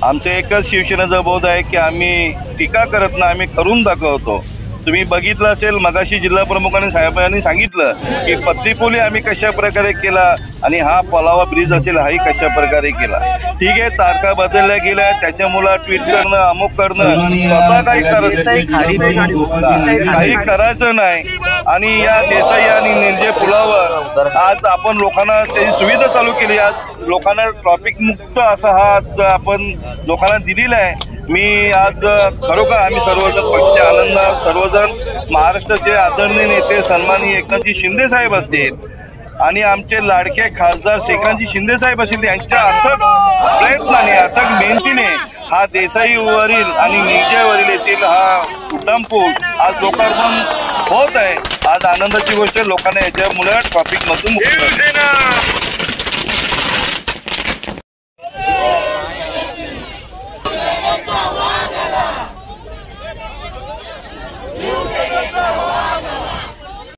आमच्या एकच शिवसेनेचा बोध आहे की आम्ही टीका करत नाही, आम्ही करून दाखवतो। तुम्ही बघितलं असेल मगाशी जिल्हा प्रमुखांनी साहेबांनी सांगितलं की पत्रीपोली आम्ही कशा प्रकारे केला आणि हा पलावा ब्रिज असेल हाही कशा प्रकारे केला। ठीक आहे, तारखा बदलल्या गेल्या, त्याच्यामुळे ट्विट करणं अमुक करणं स्वतः काही करायचं नाही। आणि या देसाई आणि निलजे पुलावर आज आपण लोकांना त्याची सुविधा चालू केली, आज लोकांना ट्रॉफिक मुक्त असा हा आज आपण लोकांना दिलेला आहे। मी आज खरोखर आम्ही सर्वजण पक्षाचे आनंद, सर्वजण महाराष्ट्राचे आदरणीय नेते सन्माननीय एकनाथजी शिंदे साहेब असतील आणि आमचे लाडके खासदार शेखरांजी शिंदे साहेब असतील, यांच्या अथक प्रयत्नाने अथक मेहनतीने हा देसाईवरील आणि निलजेवरील येथील हा उड्डाण पूल आज लोकार्पण होत आहे। आज आनंदाची गोष्ट लोकांना याच्यामुळे ट्रॉफिक मधून मुक्त